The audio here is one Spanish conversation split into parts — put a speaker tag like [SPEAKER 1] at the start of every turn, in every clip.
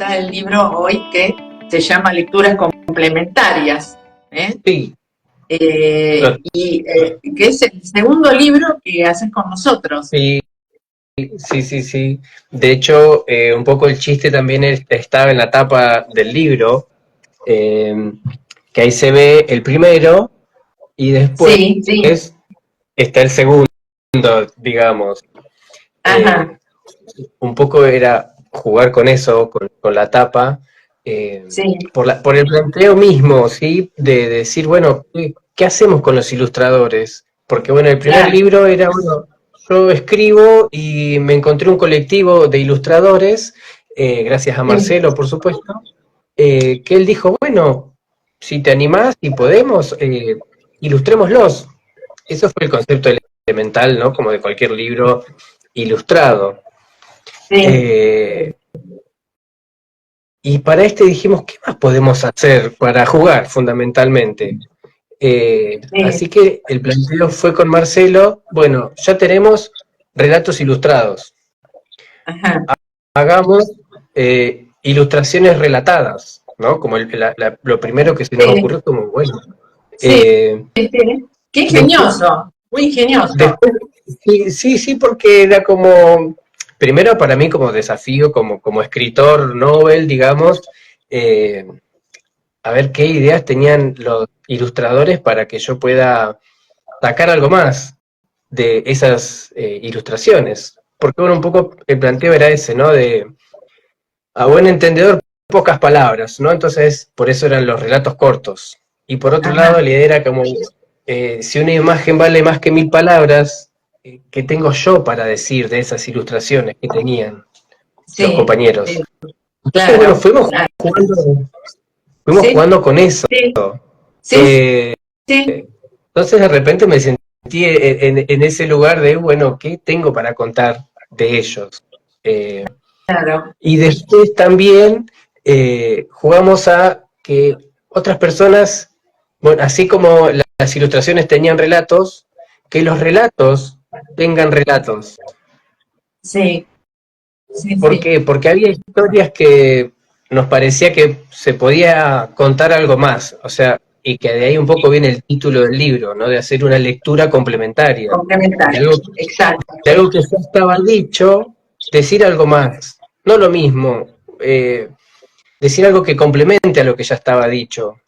[SPEAKER 1] está el libro hoy que se llama Lecturas Complementarias, ¿eh?
[SPEAKER 2] Sí,
[SPEAKER 1] Que es el segundo libro que haces con nosotros.
[SPEAKER 2] sí, sí, sí, sí. De hecho, un poco el chiste también estaba en la tapa del libro, eh, que ahí se ve el primero y después
[SPEAKER 1] Sí, sí,
[SPEAKER 2] está el segundo, digamos.
[SPEAKER 1] ajá,
[SPEAKER 2] Eh, un poco era jugar con eso, con la tapa, eh,
[SPEAKER 1] sí,
[SPEAKER 2] por el planteo mismo, ¿sí? De decir, bueno, ¿qué hacemos con los ilustradores? Porque, bueno, el primer
[SPEAKER 1] claro,
[SPEAKER 2] libro era, bueno, yo escribo y me encontré un colectivo de ilustradores, gracias a
[SPEAKER 1] sí,
[SPEAKER 2] Marcelo, por supuesto, que él dijo, bueno, si te animás y podemos, ilustrémoslos. Eso fue el concepto elemental, ¿no? Como de cualquier libro ilustrado.
[SPEAKER 1] sí,
[SPEAKER 2] Eh, y para este dijimos, ¿qué más podemos hacer para jugar fundamentalmente?
[SPEAKER 1] sí,
[SPEAKER 2] Así que el planteo fue con Marcelo, bueno, ya tenemos relatos ilustrados,
[SPEAKER 1] ajá,
[SPEAKER 2] hagamos ilustraciones relatadas, ¿no? Como lo primero que se nos
[SPEAKER 1] sí,
[SPEAKER 2] ocurrió, como, bueno,
[SPEAKER 1] sí,
[SPEAKER 2] eh,
[SPEAKER 1] sí. Qué
[SPEAKER 2] después,
[SPEAKER 1] ingenioso, muy ingenioso.
[SPEAKER 2] después sí, sí, sí, porque era como, primero para mí como desafío, como escritor novel, digamos, eh, a ver qué ideas tenían los ilustradores para que yo pueda sacar algo más de esas ilustraciones. Porque bueno, un poco el planteo era ese, ¿no? De a buen entendedor, pocas palabras, ¿no? Entonces, por eso eran los relatos cortos. Y por otro lado,
[SPEAKER 1] Ajá,
[SPEAKER 2] la idea era como, si una imagen vale más que 1000 palabras, ¿qué tengo yo para decir de esas ilustraciones que tenían los
[SPEAKER 1] sí,
[SPEAKER 2] compañeros?
[SPEAKER 1] sí,
[SPEAKER 2] Entonces, bueno,
[SPEAKER 1] claro, claro.
[SPEAKER 2] fuimos
[SPEAKER 1] Sí,
[SPEAKER 2] jugando con eso.
[SPEAKER 1] sí, sí,
[SPEAKER 2] Eh,
[SPEAKER 1] sí,
[SPEAKER 2] Entonces de repente me sentí en ese lugar de, bueno, ¿qué tengo para contar de ellos? Eh,
[SPEAKER 1] claro.
[SPEAKER 2] y después también jugamos a que otras personas, bueno, así como las ilustraciones tenían relatos, que los relatos tengan relatos.
[SPEAKER 1] Sí, sí,
[SPEAKER 2] ¿Por
[SPEAKER 1] sí.
[SPEAKER 2] qué? Porque había historias que nos parecía que se podía contar algo más, o sea, y que de ahí un poco viene el título del libro, ¿no? De hacer una lectura complementaria, de
[SPEAKER 1] Complementario,
[SPEAKER 2] algo,
[SPEAKER 1] exacto.
[SPEAKER 2] de algo que ya estaba dicho, decir algo más, no lo mismo, decir algo que complemente a lo que ya estaba dicho.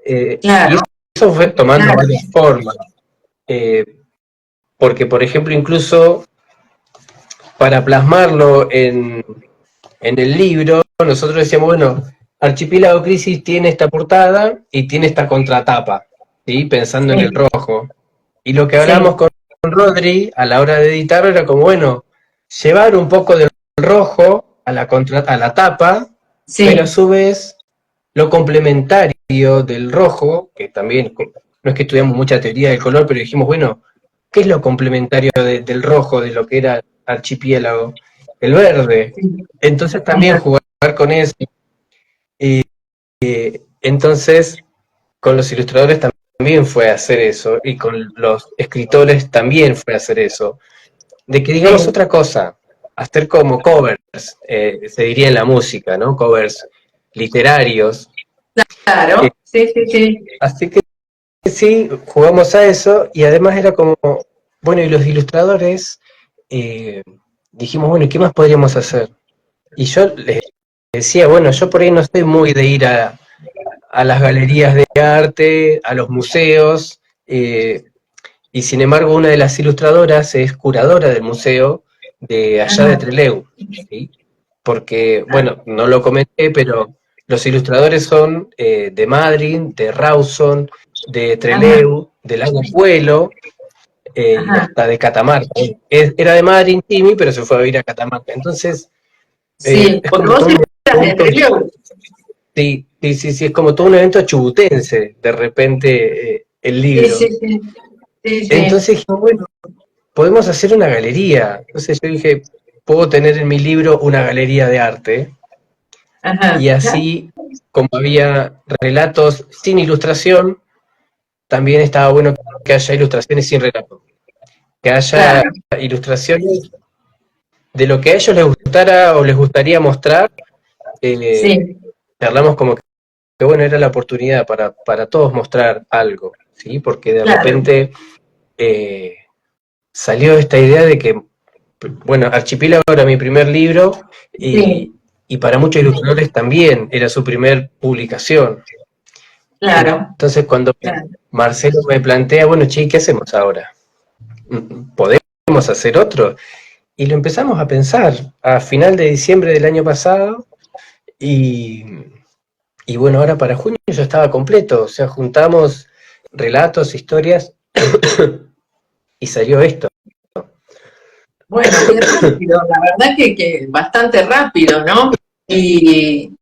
[SPEAKER 2] Y
[SPEAKER 1] Claro,
[SPEAKER 2] eso fue tomando
[SPEAKER 1] claro.
[SPEAKER 2] varias formas, eh, porque por ejemplo incluso para plasmarlo en el libro, nosotros decíamos, bueno, Archipiélago Crisis tiene esta portada y tiene esta contratapa, ¿sí? Pensando en el
[SPEAKER 1] Sí,
[SPEAKER 2] rojo. Y lo que hablamos
[SPEAKER 1] sí,
[SPEAKER 2] con Rodri a la hora de editarlo era como, bueno, llevar un poco del rojo a la tapa, pero a
[SPEAKER 1] sí,
[SPEAKER 2] su vez lo complementario del rojo, que también no es que estudiamos mucha teoría del color, pero dijimos, bueno, ¿qué es lo complementario del rojo, de lo que era Archipiélago? El verde.
[SPEAKER 1] sí.
[SPEAKER 2] Entonces también
[SPEAKER 1] Ajá.
[SPEAKER 2] jugar con eso. Y entonces con los ilustradores también fue hacer eso, y con los escritores también fue hacer eso. De que digamos
[SPEAKER 1] Sí,
[SPEAKER 2] otra cosa, hacer como covers, se diría en la música, ¿no? Covers literarios. Eh,
[SPEAKER 1] claro. Sí, sí, sí.
[SPEAKER 2] Así que sí, jugamos a eso y además era como, bueno, y los ilustradores eh, dijimos, bueno, ¿y qué más podríamos hacer? Y yo les decía, bueno, yo por ahí no estoy muy de ir a las galerías de arte, a los museos, y sin embargo una de las ilustradoras es curadora del museo de allá de
[SPEAKER 1] Ajá.
[SPEAKER 2] Trelew, ¿sí? Porque,
[SPEAKER 1] Ah,
[SPEAKER 2] bueno, no lo comenté, pero los ilustradores son de Madrid, de Rawson, de
[SPEAKER 1] ajá,
[SPEAKER 2] Trelew, del Lago Puelo y
[SPEAKER 1] ajá.
[SPEAKER 2] hasta de Catamarca. Era de Madrid Timi, pero se fue a vivir a Catamarca. Entonces,
[SPEAKER 1] Sí,
[SPEAKER 2] es
[SPEAKER 1] porque
[SPEAKER 2] como
[SPEAKER 1] vos
[SPEAKER 2] todo un
[SPEAKER 1] estás de
[SPEAKER 2] evento,
[SPEAKER 1] Trelew.
[SPEAKER 2] sí, sí, sí, sí, es como todo un evento chubutense, de repente, el
[SPEAKER 1] Sí, sí,
[SPEAKER 2] libro.
[SPEAKER 1] sí. Sí, sí.
[SPEAKER 2] Entonces dije, bueno, podemos hacer una galería. Entonces yo dije, puedo tener en mi libro una galería de arte, y
[SPEAKER 1] Ajá.
[SPEAKER 2] así, como había relatos sin ilustración, también estaba bueno que haya ilustraciones sin relato, que haya
[SPEAKER 1] Claro.
[SPEAKER 2] ilustraciones de lo que a ellos les gustara o les gustaría mostrar,
[SPEAKER 1] Sí,
[SPEAKER 2] charlamos como que bueno, era la oportunidad para todos mostrar algo, ¿sí? Porque de
[SPEAKER 1] claro,
[SPEAKER 2] repente salió esta idea de que, bueno, Archipiélago era mi primer libro
[SPEAKER 1] sí,
[SPEAKER 2] y para muchos ilustradores también era su primer publicación.
[SPEAKER 1] claro,
[SPEAKER 2] Entonces cuando
[SPEAKER 1] claro.
[SPEAKER 2] Marcelo me plantea, bueno, che, ¿qué hacemos ahora? ¿Podemos hacer otro? Y lo empezamos a pensar a final de diciembre del año pasado y, y bueno, ahora para junio ya estaba completo, o sea, juntamos relatos, historias y salió esto.
[SPEAKER 1] Bueno, qué rápido, la verdad que bastante rápido, ¿no? Y,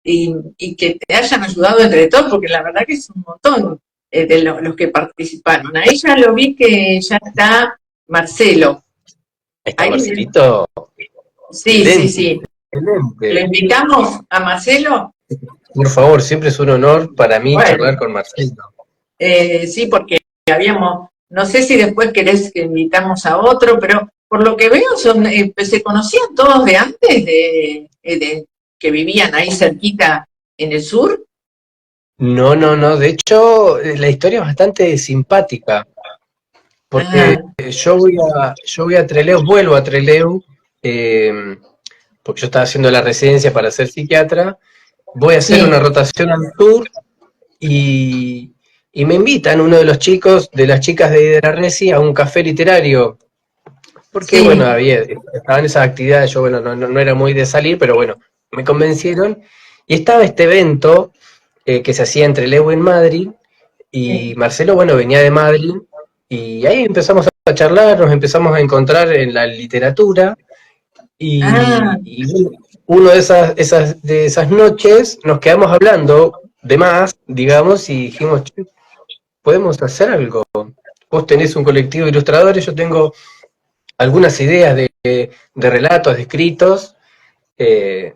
[SPEAKER 1] y que te hayan ayudado entre todos, porque la verdad que es un montón de los que participaron. Ahí ya lo vi que ya está Marcelo.
[SPEAKER 2] ¿Está
[SPEAKER 1] Ahí,
[SPEAKER 2] Marcelito?
[SPEAKER 1] sí, sí,
[SPEAKER 2] Excelente,
[SPEAKER 1] sí. ¿Le
[SPEAKER 2] excelente.
[SPEAKER 1] invitamos a Marcelo?
[SPEAKER 2] Por favor, siempre es un honor para mí charlar
[SPEAKER 1] Bueno,
[SPEAKER 2] con Marcelo.
[SPEAKER 1] sí, porque habíamos, no sé si después querés que invitamos a otro, pero por lo que veo son, se conocían todos de antes, de que vivían ahí cerquita en el sur.
[SPEAKER 2] No, no, no, de hecho la historia es bastante simpática, porque
[SPEAKER 1] Ah,
[SPEAKER 2] yo voy a Trelew, vuelvo a Trelew, eh, porque yo estaba haciendo la residencia para ser psiquiatra, voy a hacer una
[SPEAKER 1] sí,
[SPEAKER 2] rotación al sur y, y me invitan uno de los chicos, de las chicas de la Resi, a un café literario, porque bueno,
[SPEAKER 1] sí.
[SPEAKER 2] estaban esas actividades, yo bueno, no era muy de salir, pero bueno, me convencieron, y estaba este evento que se hacía entre Leo en Madrid, y
[SPEAKER 1] Sí.
[SPEAKER 2] Marcelo, bueno, venía de Madrid, y ahí empezamos a charlar, nos empezamos a encontrar en la literatura,
[SPEAKER 1] Ah,
[SPEAKER 2] y uno de esas noches nos quedamos hablando de más, digamos, y dijimos, che, podemos hacer algo. Vos tenés un colectivo de ilustradores, yo tengo algunas ideas de relatos, de escritos, eh,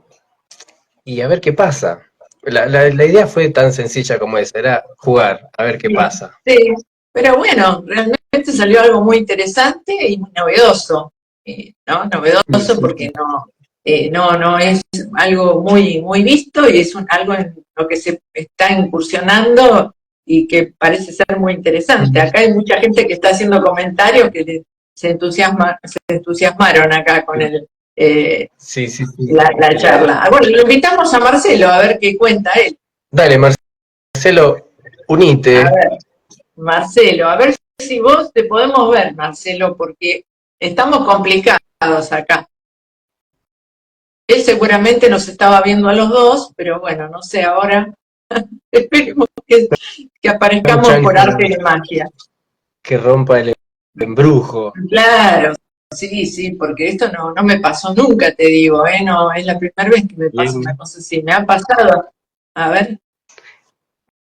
[SPEAKER 2] y a ver qué pasa. La idea fue tan sencilla como esa, era jugar, a ver qué
[SPEAKER 1] sí,
[SPEAKER 2] pasa.
[SPEAKER 1] sí. Pero bueno, realmente salió algo muy interesante y muy novedoso, ¿no?
[SPEAKER 2] Sí,
[SPEAKER 1] Novedoso
[SPEAKER 2] sí,
[SPEAKER 1] porque no es algo muy, muy visto y es algo en lo que se está incursionando y que parece ser muy interesante.
[SPEAKER 2] sí.
[SPEAKER 1] Acá hay mucha gente que está haciendo comentarios que se entusiasmaron acá con
[SPEAKER 2] Sí, sí, sí.
[SPEAKER 1] la charla. Ah, bueno, lo invitamos a Marcelo a ver qué cuenta él.
[SPEAKER 2] Dale, Marcelo,
[SPEAKER 1] A
[SPEAKER 2] unite.
[SPEAKER 1] ver, Marcelo, a ver si vos te podemos ver, Marcelo, porque estamos complicados acá. Él seguramente nos estaba viendo a los dos, pero bueno, no sé, ahora esperemos que
[SPEAKER 2] Chan,
[SPEAKER 1] aparezcamos
[SPEAKER 2] chan,
[SPEAKER 1] por arte de magia.
[SPEAKER 2] que rompa el embrujo.
[SPEAKER 1] Claro, sí, sí, porque esto no me pasó nunca, te digo, ¿eh? No, es la primera vez que me pasa una
[SPEAKER 2] Bien,
[SPEAKER 1] cosa así. Me ha pasado, a ver,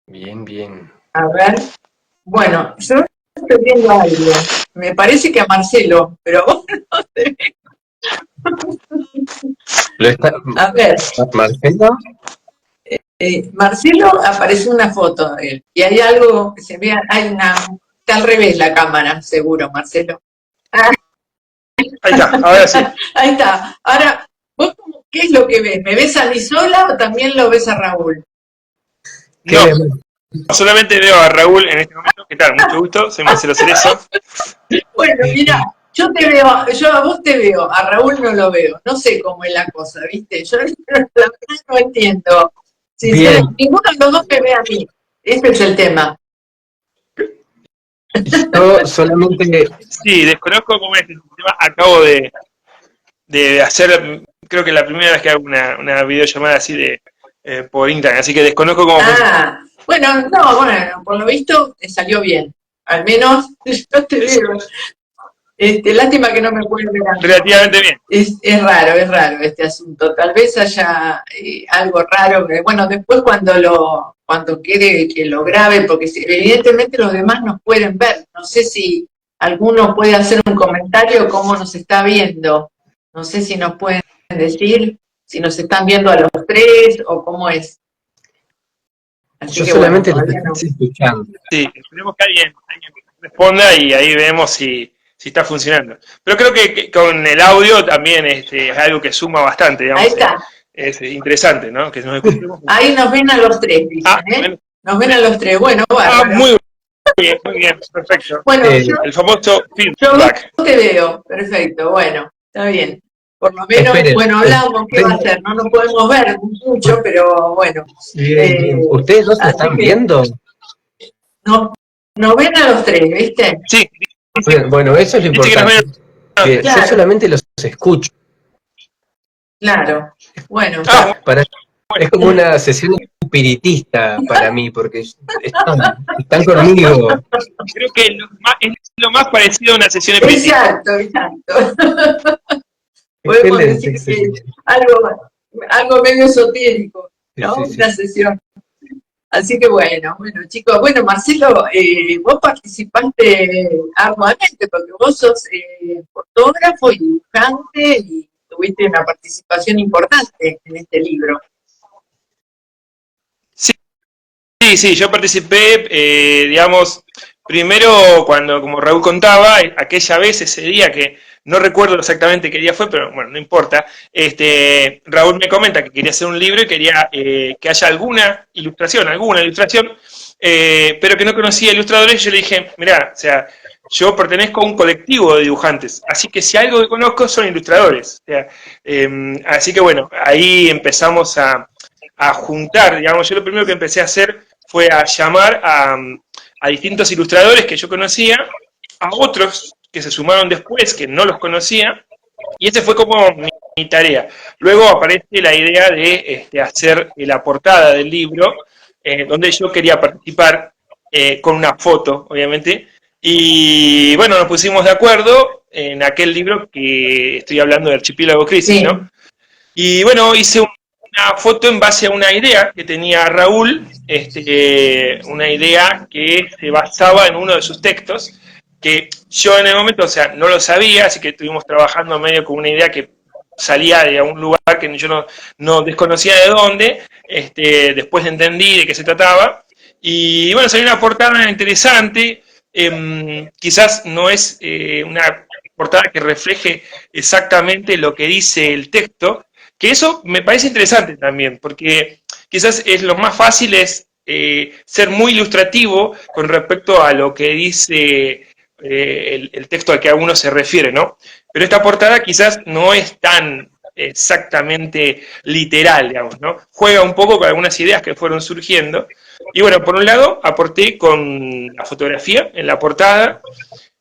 [SPEAKER 2] bien, bien.
[SPEAKER 1] a ver. Bueno, yo estoy viendo algo. Me parece que a Marcelo, pero vos no te...
[SPEAKER 2] ¿Lo está,
[SPEAKER 1] A ver,
[SPEAKER 2] Marcelo?
[SPEAKER 1] Marcelo apareció una foto de él y hay algo que se ve, está al revés la cámara, seguro, Marcelo. Ah,
[SPEAKER 3] Ahí está, ahora sí.
[SPEAKER 1] ahí está. Ahora, ¿vos qué es lo que ves? ¿Me ves a mí sola o también lo ves a Raúl?
[SPEAKER 2] ¿Qué
[SPEAKER 3] No,
[SPEAKER 2] vemos?
[SPEAKER 3] solamente veo a Raúl en este momento. ¿Qué tal? Mucho gusto, soy Marcelo Cerezo.
[SPEAKER 1] Bueno, mira, yo te veo, yo a vos te veo, a Raúl no lo veo. No sé cómo es la cosa, ¿viste? Yo la verdad no entiendo. Sinceramente,
[SPEAKER 2] Bien,
[SPEAKER 1] ninguno de los dos me ve a mí. Ese es el tema.
[SPEAKER 2] yo solamente,
[SPEAKER 3] Sí, desconozco cómo es este sistema. Acabo de hacer, creo que la primera vez que hago una videollamada así por internet, así que desconozco cómo funciona.
[SPEAKER 1] Ah, bueno, no, bueno, por lo visto salió bien. Al menos yo te
[SPEAKER 3] Es
[SPEAKER 1] veo. Lástima que no me pueden ver a mí.
[SPEAKER 3] relativamente bien.
[SPEAKER 1] Es raro este asunto. Tal vez haya algo raro. Bueno, después cuando quede que lo grabe, porque evidentemente los demás nos pueden ver. No sé si alguno puede hacer un comentario cómo nos está viendo. No sé si nos pueden decir si nos están viendo a los tres o cómo es. Así
[SPEAKER 2] yo
[SPEAKER 1] que bueno,
[SPEAKER 2] solamente lo
[SPEAKER 1] todavía no.
[SPEAKER 2] estoy escuchando.
[SPEAKER 3] Sí, esperemos que alguien responda y ahí vemos si está funcionando. Pero creo que con el audio también es algo que suma bastante,
[SPEAKER 1] Ahí
[SPEAKER 3] digamos.
[SPEAKER 1] está.
[SPEAKER 3] es interesante, ¿no? Que nos escuchemos.
[SPEAKER 1] Ahí nos ven a los tres, dicen,
[SPEAKER 3] Bueno.
[SPEAKER 1] Nos ven a los tres. Bueno, bárbaro.
[SPEAKER 3] Muy bien, perfecto.
[SPEAKER 1] Bueno,
[SPEAKER 3] el famoso
[SPEAKER 1] yo
[SPEAKER 3] feedback.
[SPEAKER 1] te veo, perfecto, bueno, está bien. Por lo menos,
[SPEAKER 2] Esperen,
[SPEAKER 1] bueno, hablamos, ¿qué va a hacer? No nos podemos ver mucho, pero bueno.
[SPEAKER 2] ¿Ustedes dos se están viendo?
[SPEAKER 1] Nos ven a los tres, ¿viste?
[SPEAKER 3] Sí.
[SPEAKER 2] Bueno, eso es lo importante. Bien,
[SPEAKER 1] claro.
[SPEAKER 2] Yo solamente los escucho.
[SPEAKER 1] Claro, bueno.
[SPEAKER 2] Es como una sesión espiritista para mí, porque están conmigo.
[SPEAKER 3] Creo que es lo más parecido a una sesión espiritista.
[SPEAKER 1] Exacto. Podemos decir que algo medio esotérico, ¿no?
[SPEAKER 2] Sí.
[SPEAKER 1] Una sesión. Así que bueno, chicos, Marcelo, vos participaste arduamente, porque vos sos fotógrafo y dibujante y tuviste una participación importante en este libro.
[SPEAKER 3] Sí, yo participé, digamos, primero cuando, como Raúl contaba, aquella vez, ese día que no recuerdo exactamente qué día fue, pero bueno, no importa, Raúl me comenta que quería hacer un libro y quería que haya alguna ilustración, pero que no conocía ilustradores. Yo le dije, mirá, o sea, yo pertenezco a un colectivo de dibujantes, así que si algo que conozco son ilustradores. O sea, así que bueno, ahí empezamos a juntar, digamos. Yo lo primero que empecé a hacer fue a llamar a distintos ilustradores que yo conocía, a otros que se sumaron después, que no los conocía, y esa fue como mi tarea. Luego aparece la idea de hacer la portada del libro, donde yo quería participar con una foto, obviamente, y bueno, nos pusimos de acuerdo en aquel libro que estoy hablando de Archipiélago Crisis, sí, ¿no? Y bueno, hice una foto en base a una idea que tenía Raúl, una idea que se basaba en uno de sus textos, que yo en el momento, o sea, no lo sabía, así que estuvimos trabajando medio con una idea que salía de un lugar que yo no desconocía de dónde, después entendí de qué se trataba, y bueno, salió una portada interesante, quizás no es una portada que refleje exactamente lo que dice el texto, que eso me parece interesante también, porque quizás lo más fácil es ser muy ilustrativo con respecto a lo que dice el texto al que a uno se refiere, ¿no? Pero esta portada quizás no es tan exactamente literal, digamos, ¿no? Juega un poco con algunas ideas que fueron surgiendo. Y bueno, por un lado, aporté con la fotografía en la portada,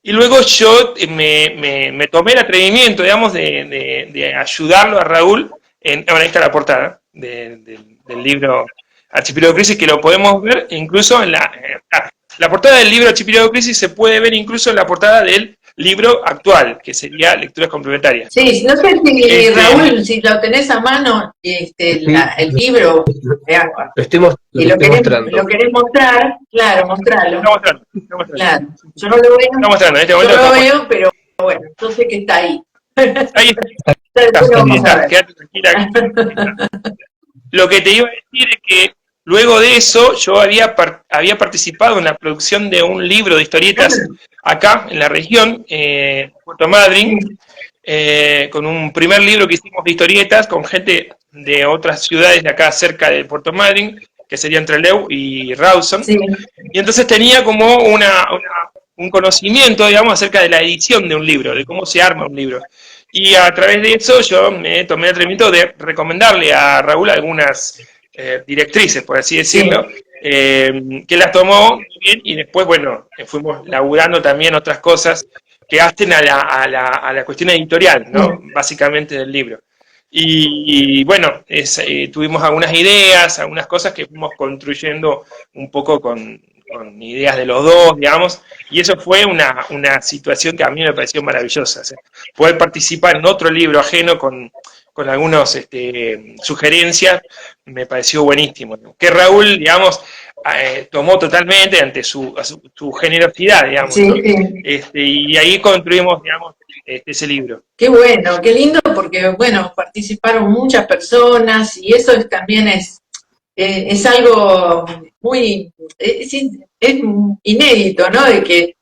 [SPEAKER 3] y luego yo me tomé el atrevimiento, digamos, de ayudarlo a Raúl. Ahora ahí está la portada del libro Archipiélago Crisis, que lo podemos ver incluso en la portada del libro Archipiélago Crisis se puede ver incluso en la portada del libro actual, que sería Lecturas Complementarias.
[SPEAKER 1] Sí, no sé si Raúl, si lo tenés a mano, el libro,
[SPEAKER 2] Lo mostrando.
[SPEAKER 1] Lo querés mostrar, claro, mostralo.
[SPEAKER 3] Está mostrando.
[SPEAKER 1] Claro, yo no lo veo,
[SPEAKER 3] está mostrando,
[SPEAKER 1] yo no lo veo, pero bueno, entonces que está ahí.
[SPEAKER 3] Ahí está, quédate tranquila. Lo que te iba a decir es que luego de eso yo había participado en la producción de un libro de historietas acá en la región, Puerto Madryn, con un primer libro que hicimos de historietas con gente de otras ciudades de acá cerca de Puerto Madryn, que serían Trelew y Rawson. Sí. Y entonces tenía como un conocimiento, digamos, acerca de la edición de un libro, de cómo se arma un libro. Y a través de eso yo me tomé el atrevimiento de recomendarle a Raúl algunas directrices, por así decirlo, sí, que las tomó muy bien, y después, bueno, fuimos laburando también otras cosas que hacen a la cuestión editorial, ¿no? Básicamente del libro. Y bueno, tuvimos algunas ideas, algunas cosas que fuimos construyendo un poco con ideas de los dos, digamos, y eso fue una situación que a mí me pareció maravillosa. O sea, poder participar en otro libro ajeno con algunas sugerencias me pareció buenísimo. Que Raúl, digamos, tomó totalmente ante su generosidad, digamos, sí, ¿no? Y ahí construimos, digamos, ese libro.
[SPEAKER 1] Qué bueno, qué lindo, porque, bueno, participaron muchas personas y eso también es algo muy, es inédito, ¿no? De que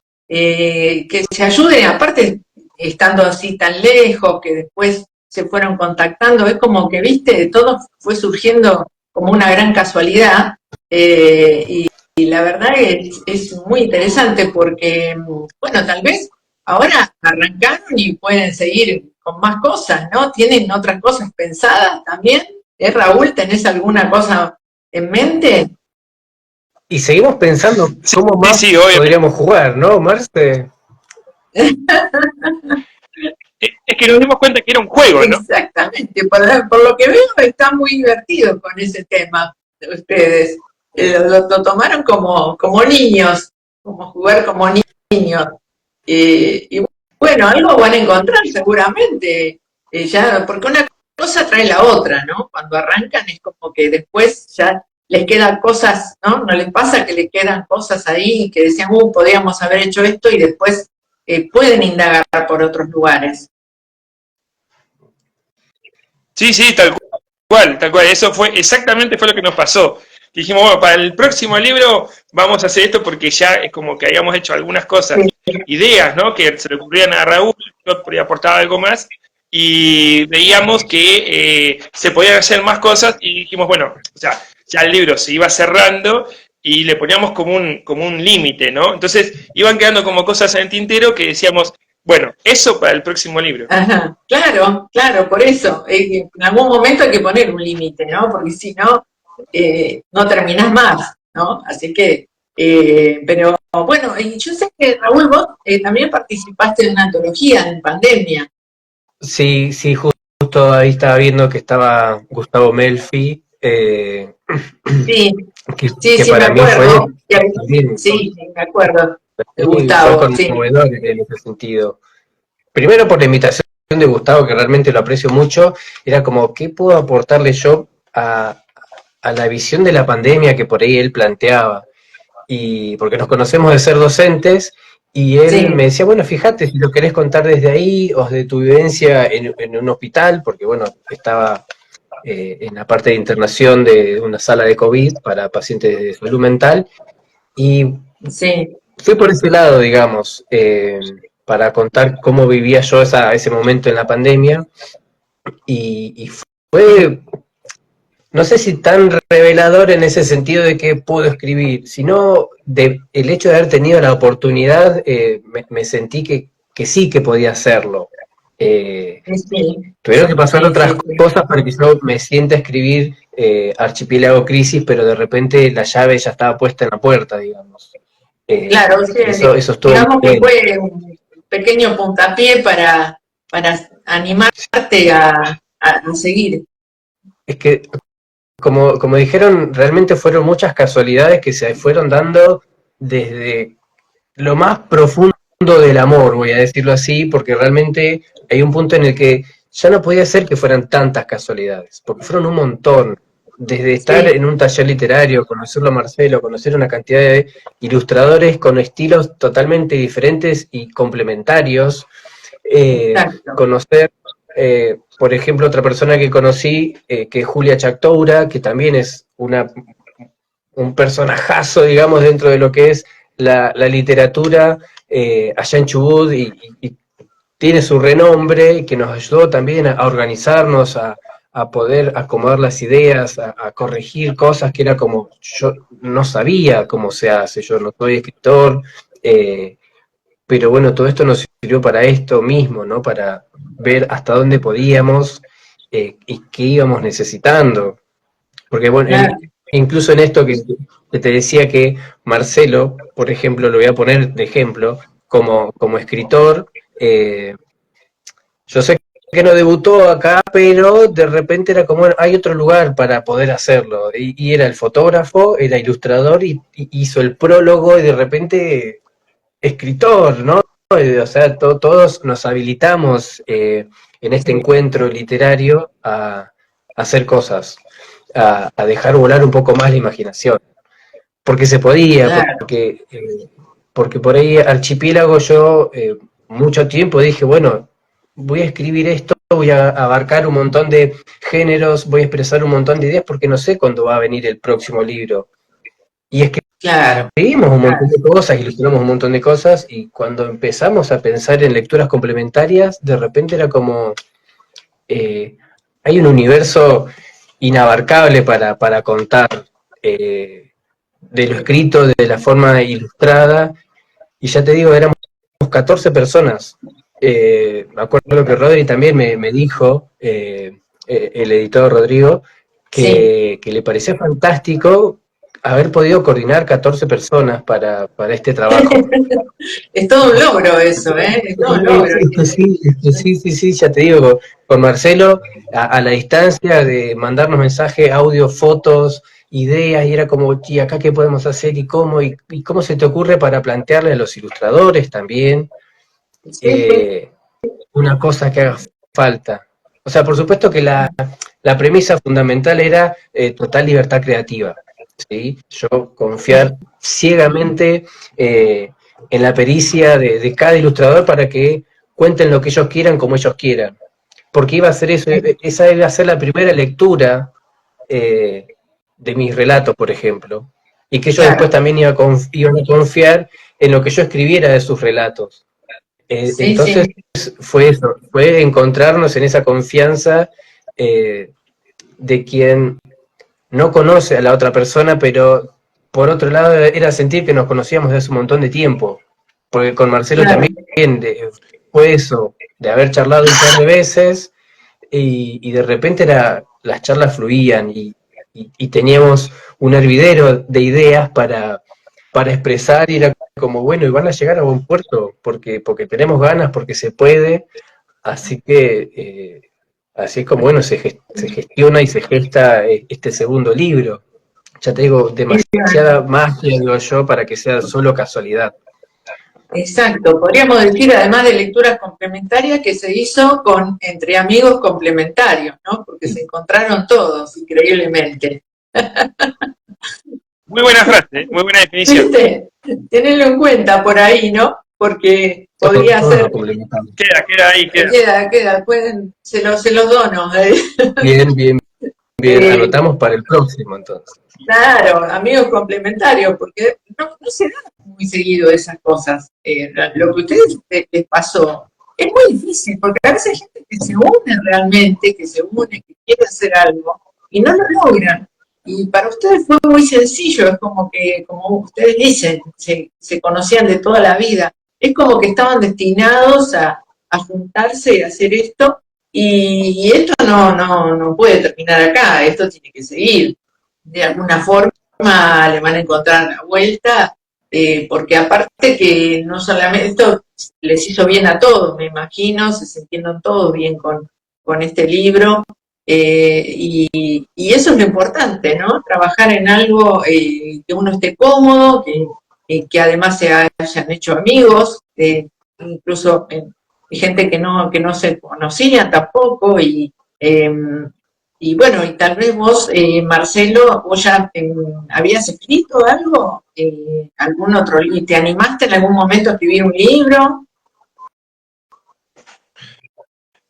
[SPEAKER 1] se ayuden, aparte estando así tan lejos, que después se fueron contactando, es como que, viste, todo fue surgiendo como una gran casualidad, y la verdad es muy interesante porque, bueno, tal vez ahora arrancaron y pueden seguir con más cosas, ¿no? ¿Tienen otras cosas pensadas también? Raúl, ¿tenés alguna cosa en mente?
[SPEAKER 2] Y seguimos pensando cómo
[SPEAKER 3] Sí,
[SPEAKER 2] más
[SPEAKER 3] sí, obviamente.
[SPEAKER 2] podríamos jugar, ¿no, Marce?
[SPEAKER 3] Es que nos dimos cuenta que era un juego, ¿no?
[SPEAKER 1] Exactamente, por lo que veo está muy divertido con ese tema de ustedes. Lo tomaron como niños, como jugar como niños. Y bueno, algo van a encontrar seguramente, ya, porque una cosa trae la otra, ¿no? Cuando arrancan es como que después ya les quedan cosas, ¿no? ¿No les pasa que les quedan cosas ahí que decían, podríamos haber hecho esto y después pueden indagar por otros lugares?
[SPEAKER 3] Sí, sí, tal cual, tal cual. Eso fue, exactamente fue lo que nos pasó. Dijimos, bueno, para el próximo libro vamos a hacer esto porque ya es como que habíamos hecho algunas cosas, ideas, ¿no? Que se le ocurrían a Raúl, yo podría aportar algo más, y veíamos que se podían hacer más cosas y dijimos, bueno, o sea, ya el libro se iba cerrando y le poníamos como un límite, ¿no? Entonces iban quedando como cosas en el tintero que decíamos, bueno, eso para el próximo libro.
[SPEAKER 1] Ajá, claro, claro, por eso. En algún momento hay que poner un límite, ¿no? Porque si no, no terminás más, ¿no? Así que, pero bueno, y yo sé que Raúl, vos también participaste en una antología en pandemia.
[SPEAKER 2] Sí, sí, justo ahí estaba viendo que estaba Gustavo Melfi,
[SPEAKER 1] Sí, sí,
[SPEAKER 2] que
[SPEAKER 1] sí, me
[SPEAKER 2] para mí fue
[SPEAKER 1] acuerdo.
[SPEAKER 2] también
[SPEAKER 1] Sí, sí, me acuerdo de
[SPEAKER 2] fue
[SPEAKER 1] Gustavo, sí.
[SPEAKER 2] conmovedor en ese sentido. Primero por la invitación de Gustavo, que realmente lo aprecio mucho, era como, ¿qué puedo aportarle yo a la visión de la pandemia que por ahí él planteaba? Y porque nos conocemos de ser docentes, y él
[SPEAKER 1] Sí,
[SPEAKER 2] me decía, bueno, fíjate, si lo querés contar desde ahí, o de tu vivencia en un hospital, porque bueno, estaba en la parte de internación de una sala de COVID para pacientes de salud mental, y
[SPEAKER 1] sí,
[SPEAKER 2] fui por ese lado, digamos, para contar cómo vivía yo ese momento en la pandemia, y fue, no sé si tan revelador en ese sentido de que puedo escribir, sino el hecho de haber tenido la oportunidad, me sentí que sí que podía hacerlo.
[SPEAKER 1] sí,
[SPEAKER 2] Tuvieron que pasar
[SPEAKER 1] sí,
[SPEAKER 2] otras
[SPEAKER 1] sí, sí.
[SPEAKER 2] cosas para que yo me sienta a escribir Archipiélago Crisis, pero de repente la llave ya estaba puesta en la puerta, digamos.
[SPEAKER 1] Claro, sí,
[SPEAKER 2] Eso estuvo muy
[SPEAKER 1] digamos que
[SPEAKER 2] bueno.
[SPEAKER 1] fue un pequeño puntapié para animarte a seguir.
[SPEAKER 2] Es que, como dijeron, realmente fueron muchas casualidades que se fueron dando desde lo más profundo del amor, voy a decirlo así, porque realmente hay un punto en el que ya no podía ser que fueran tantas casualidades, porque fueron un montón. Desde estar
[SPEAKER 1] Sí,
[SPEAKER 2] en un taller literario, conocerlo a Marcelo, conocer una cantidad de ilustradores con estilos totalmente diferentes y complementarios,
[SPEAKER 1] exacto.
[SPEAKER 2] conocer, por ejemplo, otra persona que conocí, que es Julia Chactoura, que también es un personajazo, digamos, dentro de lo que es la literatura allá en Chubut, y tiene su renombre, que nos ayudó también a organizarnos, a poder acomodar las ideas, a corregir cosas que era como, yo no sabía cómo se hace, yo no soy escritor, eh, pero bueno, todo esto nos sirvió para esto mismo, ¿no? Para ver hasta dónde podíamos y qué íbamos necesitando. Porque bueno,
[SPEAKER 1] Claro,
[SPEAKER 2] incluso en esto que te decía que Marcelo, por ejemplo, lo voy a poner de ejemplo, como escritor, yo sé que no debutó acá, pero de repente era como, bueno, hay otro lugar para poder hacerlo. Y era el fotógrafo, era ilustrador, y hizo el prólogo, y de repente escritor, ¿no? O sea, todos nos habilitamos en este
[SPEAKER 1] sí,
[SPEAKER 2] encuentro literario a hacer cosas, a dejar volar un poco más la imaginación. Porque se podía,
[SPEAKER 1] claro,
[SPEAKER 2] porque por ahí Archipiélago yo mucho tiempo dije, bueno, voy a escribir esto, voy a abarcar un montón de géneros, voy a expresar un montón de ideas porque no sé cuándo va a venir el próximo libro. Y
[SPEAKER 1] claro.
[SPEAKER 2] escribimos un montón de cosas, ilustramos un montón de cosas, y cuando empezamos a pensar en lecturas complementarias, de repente era como, hay un universo inabarcable para contar, de lo escrito, de la forma ilustrada, y ya te digo, éramos 14 personas. Me acuerdo que Rodri también me dijo, el editor Rodrigo,
[SPEAKER 1] Sí.
[SPEAKER 2] que le parecía fantástico haber podido coordinar 14 personas para este trabajo.
[SPEAKER 1] Es todo un logro eso, ¿eh? Es todo un logro.
[SPEAKER 2] Sí, ya te digo, con Marcelo, a la distancia de mandarnos mensajes, audio, fotos, ideas, y era como, ¿y acá qué podemos hacer y cómo se te ocurre para plantearle a los ilustradores también
[SPEAKER 1] Sí, sí,
[SPEAKER 2] una cosa que haga falta? O sea, por supuesto que la premisa fundamental era total libertad creativa, ¿sí? Yo confiar ciegamente en la pericia de cada ilustrador para que cuenten lo que ellos quieran como ellos quieran. Porque iba a ser eso, esa iba a ser la primera lectura eh, de mis relatos, por ejemplo. Y que ellos después
[SPEAKER 1] claro.
[SPEAKER 2] también iban a confiar en lo que yo escribiera de sus relatos.
[SPEAKER 1] Sí,
[SPEAKER 2] Entonces
[SPEAKER 1] sí.
[SPEAKER 2] fue eso, fue encontrarnos en esa confianza eh, de quien no conoce a la otra persona, pero por otro lado era sentir que nos conocíamos desde hace un montón de tiempo, porque con Marcelo
[SPEAKER 1] Claro.
[SPEAKER 2] también fue eso, de haber charlado un par de veces y de repente las charlas fluían y teníamos un hervidero de ideas para expresar y era como, bueno, y van a llegar a buen puerto, porque tenemos ganas, porque se puede, así que así es como, bueno, se gestiona y se gesta este segundo libro. Ya te digo, demasiada magia, digo yo, para que sea solo casualidad.
[SPEAKER 1] Exacto. Podríamos decir, además de lecturas complementarias, que se hizo entre amigos complementarios, ¿no? Porque se encontraron todos, increíblemente.
[SPEAKER 3] Muy buena frase, muy buena definición.
[SPEAKER 1] ¿Viste? Tenedlo en cuenta por ahí, ¿no? Porque podría
[SPEAKER 2] Todos
[SPEAKER 1] ser,
[SPEAKER 2] nos complementamos.
[SPEAKER 3] Queda ahí, queda.
[SPEAKER 1] queda, se los dono.
[SPEAKER 2] Bien,
[SPEAKER 1] Eh,
[SPEAKER 2] anotamos para el próximo entonces.
[SPEAKER 1] Claro, amigos complementarios, porque no se da muy seguido esas cosas. Lo que a ustedes les pasó es muy difícil, porque a veces hay gente que se une realmente, que se une, que quiere hacer algo, y no lo logran. Y para ustedes fue muy sencillo, es como que, como ustedes dicen, se conocían de toda la vida. Es como que estaban destinados a juntarse y a hacer esto, y esto no puede terminar acá, esto tiene que seguir de alguna forma le van a encontrar la vuelta, porque aparte que no solamente esto les hizo bien a todos, me imagino, se sintieron todos bien con este libro, y eso es lo importante, ¿no? Trabajar en algo que uno esté cómodo, que además se hayan hecho amigos, incluso gente que no se conocía tampoco, y bueno, y tal vez vos, Marcelo, vos ya habías escrito algo, algún otro libro, ¿te animaste en algún momento a escribir un libro?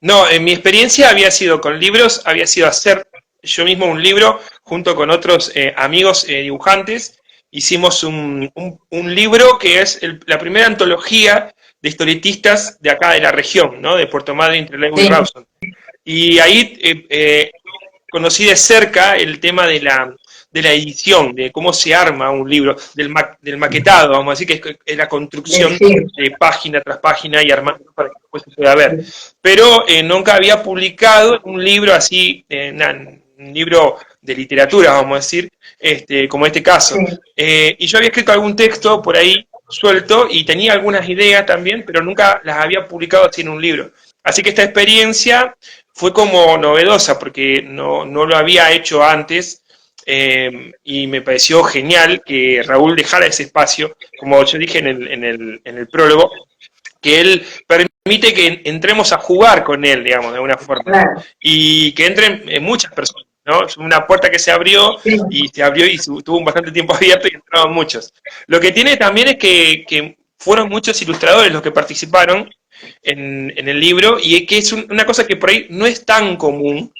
[SPEAKER 3] No, en mi experiencia había sido con libros, había sido hacer yo mismo un libro junto con otros amigos dibujantes. Hicimos un libro que es la primera antología de historietistas de acá de la región, ¿no? De Puerto Madryn, Trelew y
[SPEAKER 1] Sí,
[SPEAKER 3] Rawson. Y ahí conocí de cerca el tema de la edición, de cómo se arma un libro, del maquetado, vamos a decir, que es la construcción
[SPEAKER 1] decir,
[SPEAKER 3] de página tras página y armando para que después se pueda ver. Pero nunca había publicado un libro así, un libro de literatura, vamos a decir, como este caso.
[SPEAKER 1] sí,
[SPEAKER 3] Y yo había escrito algún texto por ahí suelto y tenía algunas ideas también, pero nunca las había publicado así en un libro. Así que esta experiencia fue como novedosa porque no lo había hecho antes y me pareció genial que Raúl dejara ese espacio, como yo dije en el prólogo, que él permite que entremos a jugar con él, digamos, de alguna forma, ¿no?
[SPEAKER 1] claro,
[SPEAKER 3] Y que entren muchas personas, ¿no? Es una puerta que se abrió
[SPEAKER 1] sí,
[SPEAKER 3] y tuvo un bastante tiempo abierto y entraron muchos. Lo que tiene también es que fueron muchos ilustradores los que participaron en el libro y que es una cosa que por ahí no es tan común.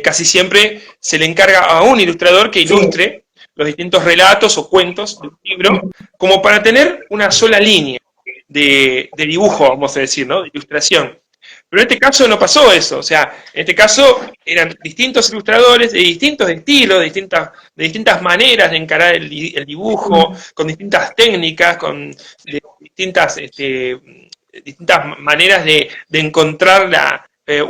[SPEAKER 3] Casi siempre se le encarga a un ilustrador que
[SPEAKER 1] sí,
[SPEAKER 3] ilustre los distintos relatos o cuentos del libro, como para tener una sola línea de dibujo, vamos a decir, ¿no? De ilustración. Pero en este caso no pasó eso, o sea, en este caso eran distintos ilustradores de distintos estilos, de distintas maneras de encarar el dibujo, con distintas técnicas, distintas, distintas maneras de encontrar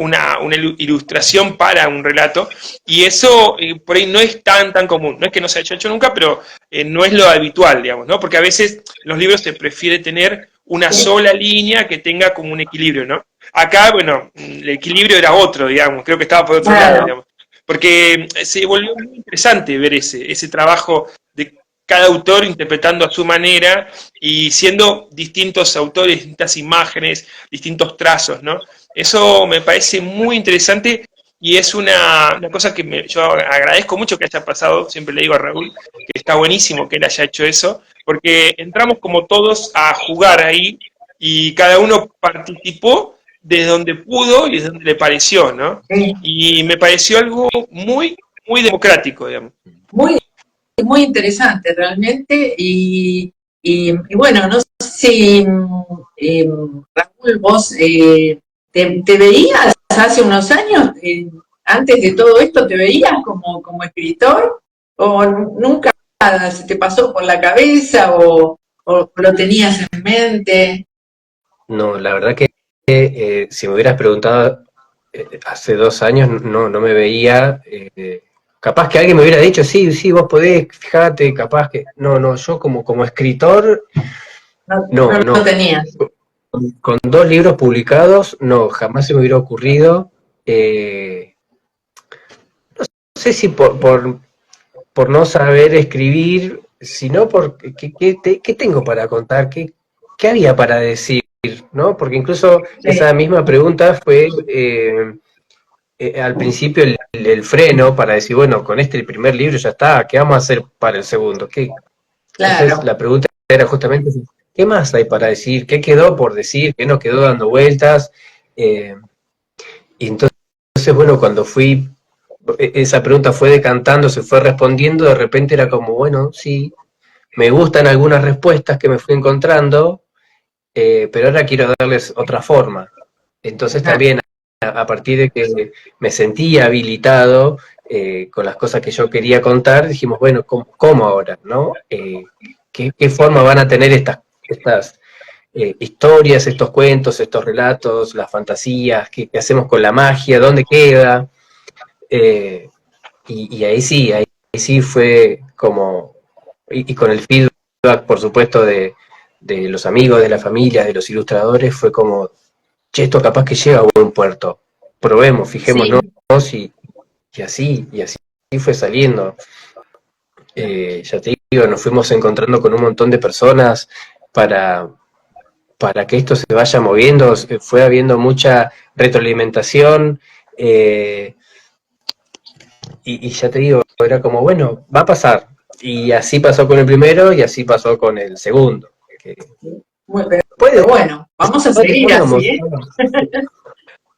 [SPEAKER 3] una ilustración para un relato, y eso por ahí no es tan común, no es que no se haya hecho nunca, pero no es lo habitual, digamos, ¿no? Porque a veces en los libros se prefiere tener una sola línea que tenga como un equilibrio, ¿no? Acá, bueno, el equilibrio era otro, digamos, creo que estaba por otro lado, digamos, porque se volvió muy interesante ver ese trabajo de cada autor interpretando a su manera y siendo distintos autores, distintas imágenes, distintos trazos, ¿no? Eso me parece muy interesante y es una cosa que yo agradezco mucho que haya pasado, siempre le digo a Raúl que está buenísimo que él haya hecho eso, porque entramos como todos a jugar ahí y cada uno participó desde donde pudo y desde donde le pareció, ¿no?
[SPEAKER 1] Sí.
[SPEAKER 3] Y me pareció algo muy democrático, digamos.
[SPEAKER 1] Muy, muy interesante realmente y bueno, no sé si Raúl, vos te veías hace unos años, antes de todo esto, ¿te veías como escritor o nunca se te pasó por la cabeza o lo tenías en mente?
[SPEAKER 2] No, la verdad que si me hubieras preguntado hace 2 años, no me veía. Capaz que alguien me hubiera dicho, sí, vos podés, fíjate, capaz que. No, yo como escritor,
[SPEAKER 1] No
[SPEAKER 2] no.
[SPEAKER 1] lo tenías.
[SPEAKER 2] Con 2 libros publicados, no, jamás se me hubiera ocurrido. No sé si por no saber escribir, sino por qué tengo para contar, qué había para decir, ¿no? Porque incluso
[SPEAKER 1] Sí,
[SPEAKER 2] esa misma pregunta fue al principio el freno para decir, bueno, con este el primer libro ya está, ¿qué vamos a hacer para el segundo? Entonces
[SPEAKER 1] claro.
[SPEAKER 2] la pregunta era justamente, ¿qué más hay para decir? ¿Qué quedó por decir? ¿Qué nos quedó dando vueltas? Eh, y entonces, bueno, cuando esa pregunta fue decantando, se fue respondiendo, de repente era como, bueno, sí, me gustan algunas respuestas que me fui encontrando, pero ahora quiero darles otra forma. Entonces
[SPEAKER 1] Ajá.
[SPEAKER 2] también a partir de que me sentía habilitado con las cosas que yo quería contar, dijimos, bueno, ¿cómo ahora? ¿No? ¿Qué forma van a tener estas historias, estos cuentos, estos relatos, las fantasías? ¿Qué hacemos con la magia? ¿Dónde queda? Eh, y ahí sí fue como, y con el feedback, por supuesto, de los amigos, de la familia, de los ilustradores, fue como, che, esto capaz que llega a buen puerto, probemos, fijémonos,
[SPEAKER 1] Sí,
[SPEAKER 2] y así fue saliendo. Ya te digo, nos fuimos encontrando con un montón de personas para, para que esto se vaya moviendo, fue habiendo mucha retroalimentación, y ya te digo, era como, bueno, va a pasar. Y así pasó con el primero y así pasó con el segundo. Que
[SPEAKER 1] pero
[SPEAKER 2] puede,
[SPEAKER 1] bueno, vamos a seguir
[SPEAKER 2] hagamos,
[SPEAKER 1] así, ¿eh?
[SPEAKER 2] hagamos.